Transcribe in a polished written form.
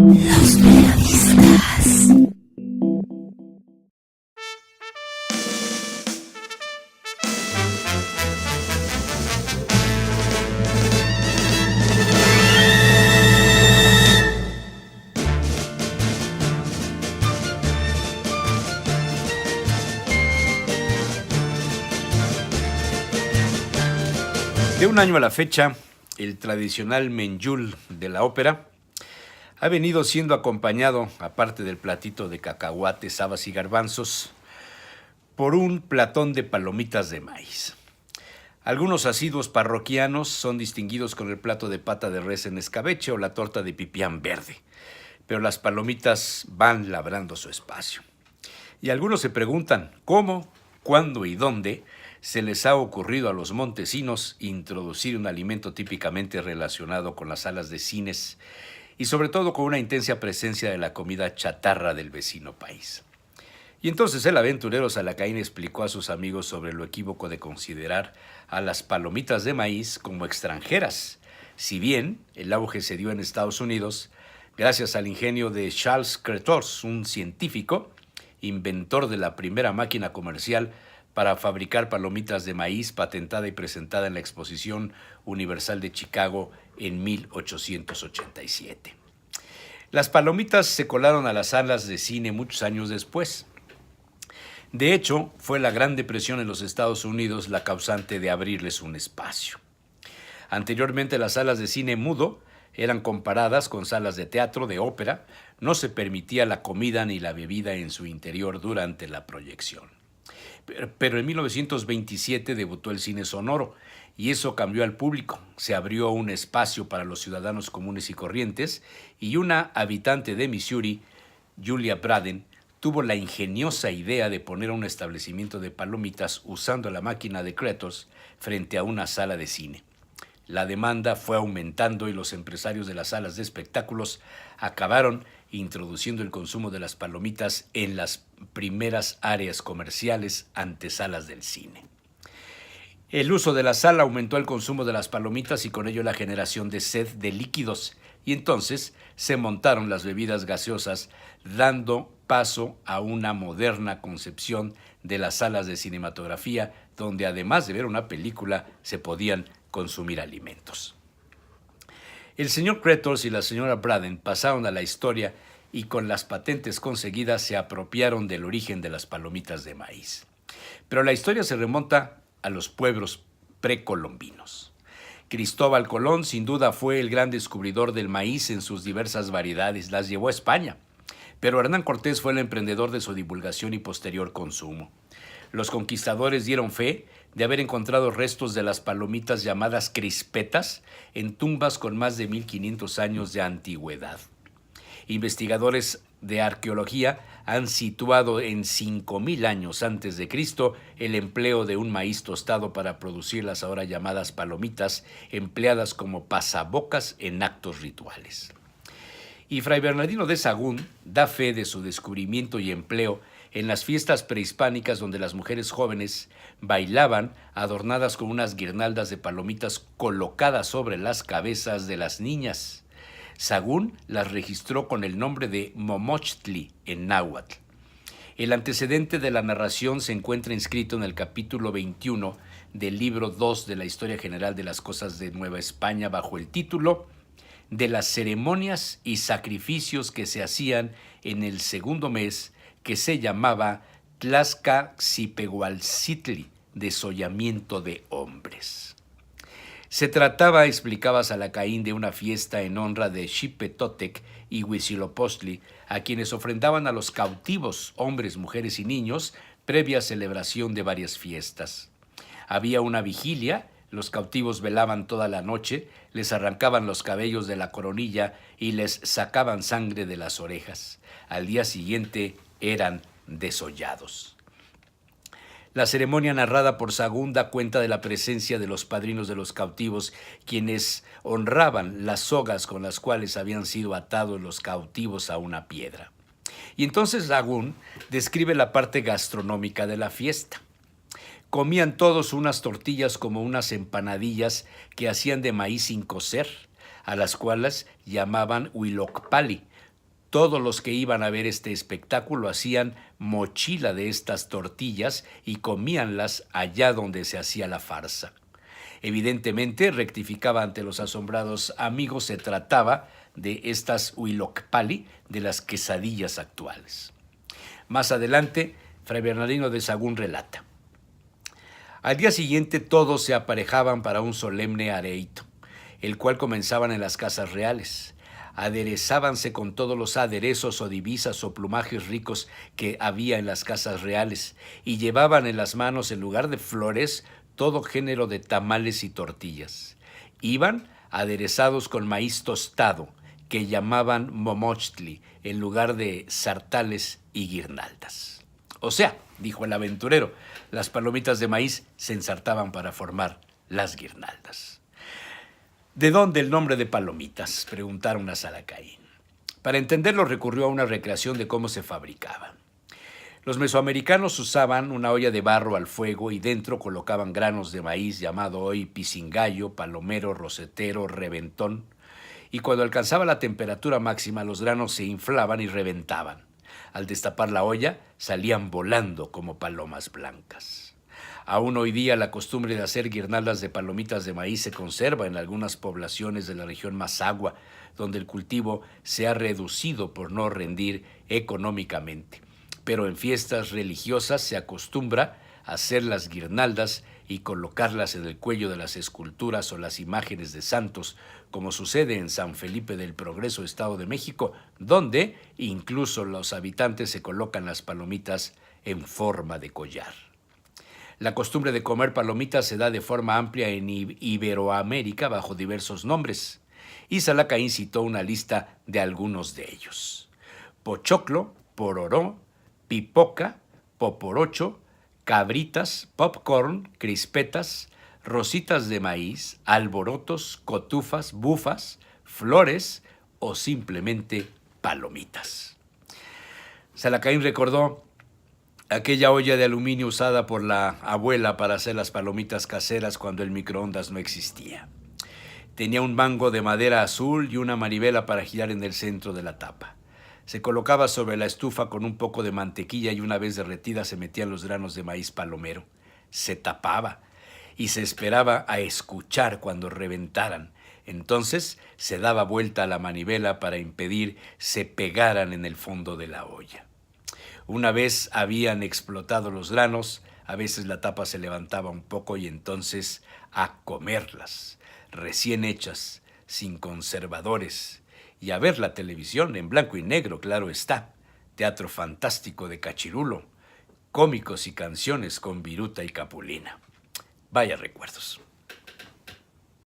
Los periodistas. De un año a la fecha, el tradicional menjul de la ópera ha venido siendo acompañado, aparte del platito de cacahuates, habas y garbanzos, por un platón de palomitas de maíz. Algunos asiduos parroquianos son distinguidos con el plato de pata de res en escabeche o la torta de pipián verde, pero las palomitas van labrando su espacio. Y algunos se preguntan cómo, cuándo y dónde se les ha ocurrido a los montesinos introducir un alimento típicamente relacionado con las salas de cines y sobre todo con una intensa presencia de la comida chatarra del vecino país. Y entonces el aventurero Salacaín explicó a sus amigos sobre lo equívoco de considerar a las palomitas de maíz como extranjeras, si bien el auge se dio en Estados Unidos gracias al ingenio de Charles Cretors, un científico, inventor de la primera máquina comercial para fabricar palomitas de maíz, patentada y presentada en la Exposición Universal de Chicago en 1887. Las palomitas se colaron a las salas de cine muchos años después. De hecho, fue la Gran Depresión en los Estados Unidos la causante de abrirles un espacio. Anteriormente, las salas de cine mudo eran comparadas con salas de teatro, de ópera. No se permitía la comida ni la bebida en su interior durante la proyección. Pero en 1927 debutó el cine sonoro y eso cambió al público. Se abrió un espacio para los ciudadanos comunes y corrientes y una habitante de Missouri, Julia Braden, tuvo la ingeniosa idea de poner un establecimiento de palomitas usando la máquina de Cretors frente a una sala de cine. La demanda fue aumentando y los empresarios de las salas de espectáculos acabaron introduciendo el consumo de las palomitas en las primeras áreas comerciales antesalas del cine. El uso de la sala aumentó el consumo de las palomitas y con ello la generación de sed de líquidos, y entonces se montaron las bebidas gaseosas, dando paso a una moderna concepción de las salas de cinematografía, donde además de ver una película se podían consumir alimentos. El señor Cretors y la señora Braden pasaron a la historia y con las patentes conseguidas se apropiaron del origen de las palomitas de maíz. Pero la historia se remonta a los pueblos precolombinos. Cristóbal Colón sin duda fue el gran descubridor del maíz en sus diversas variedades, las llevó a España. Pero Hernán Cortés fue el emprendedor de su divulgación y posterior consumo. Los conquistadores dieron fe de haber encontrado restos de las palomitas llamadas crispetas en tumbas con más de 1500 años de antigüedad. Investigadores de arqueología han situado en 5000 años antes de Cristo el empleo de un maíz tostado para producir las ahora llamadas palomitas, empleadas como pasabocas en actos rituales. Y Fray Bernardino de Sahagún da fe de su descubrimiento y empleo en las fiestas prehispánicas donde las mujeres jóvenes bailaban adornadas con unas guirnaldas de palomitas colocadas sobre las cabezas de las niñas. Sahagún las registró con el nombre de Momochtli en náhuatl. El antecedente de la narración se encuentra inscrito en el capítulo 21 del libro 2 de la Historia General de las Cosas de Nueva España bajo el título de las ceremonias y sacrificios que se hacían en el segundo mes, que se llamaba Tlaxcalxipehualcitli, desollamiento de hombres. Se trataba, explicaba Salacaín, de una fiesta en honra de Xipetotec y Huitzilopochtli, a quienes ofrendaban a los cautivos, hombres, mujeres y niños, previa celebración de varias fiestas. Había una vigilia. Los cautivos velaban toda la noche, les arrancaban los cabellos de la coronilla y les sacaban sangre de las orejas. Al día siguiente eran desollados. La ceremonia narrada por Sahagún da cuenta de la presencia de los padrinos de los cautivos, quienes honraban las sogas con las cuales habían sido atados los cautivos a una piedra. Y entonces Sahagún describe la parte gastronómica de la fiesta. Comían todos unas tortillas como unas empanadillas que hacían de maíz sin cocer, a las cuales llamaban huilocpali, Todos los que iban a ver este espectáculo hacían mochila de estas tortillas y comíanlas allá donde se hacía la farsa. Evidentemente, rectificaba ante los asombrados amigos, se trataba de estas huilocpali, de las quesadillas actuales. Más adelante, Fray Bernardino de Sahagún relata: al día siguiente todos se aparejaban para un solemne areito, el cual comenzaban en las casas reales. Aderezábanse con todos los aderezos o divisas o plumajes ricos que había en las casas reales, y llevaban en las manos, en lugar de flores, todo género de tamales y tortillas. Iban aderezados con maíz tostado, que llamaban momochtli, en lugar de sartales y guirnaldas. O sea, dijo el aventurero, las palomitas de maíz se ensartaban para formar las guirnaldas. ¿De dónde el nombre de palomitas?, preguntaron a Salacaín. Para entenderlo recurrió a una recreación de cómo se fabricaban. Los mesoamericanos usaban una olla de barro al fuego y dentro colocaban granos de maíz llamado hoy pisingallo, palomero, rosetero, reventón, y cuando alcanzaba la temperatura máxima los granos se inflaban y reventaban. Al destapar la olla salían volando como palomas blancas. Aún hoy día la costumbre de hacer guirnaldas de palomitas de maíz se conserva en algunas poblaciones de la región Mazahua, donde el cultivo se ha reducido por no rendir económicamente. Pero en fiestas religiosas se acostumbra a hacer las guirnaldas y colocarlas en el cuello de las esculturas o las imágenes de santos, como sucede en San Felipe del Progreso, Estado de México, donde incluso los habitantes se colocan las palomitas en forma de collar. La costumbre de comer palomitas se da de forma amplia en Iberoamérica bajo diversos nombres, y Salacaín citó una lista de algunos de ellos: pochoclo, pororó, pipoca, poporocho, cabritas, popcorn, crispetas, rositas de maíz, alborotos, cotufas, bufas, flores o simplemente palomitas. Salacaín recordó aquella olla de aluminio usada por la abuela para hacer las palomitas caseras cuando el microondas no existía. Tenía un mango de madera azul y una manivela para girar en el centro de la tapa. Se colocaba sobre la estufa con un poco de mantequilla y una vez derretida se metían los granos de maíz palomero. Se tapaba y se esperaba a escuchar cuando reventaran. Entonces se daba vuelta a la manivela para impedir se pegaran en el fondo de la olla. Una vez habían explotado los granos, a veces la tapa se levantaba un poco y entonces a comerlas, recién hechas, sin conservadores, y a ver la televisión en blanco y negro, claro está, teatro fantástico de Cachirulo, cómicos y canciones con Viruta y Capulina. Vaya recuerdos.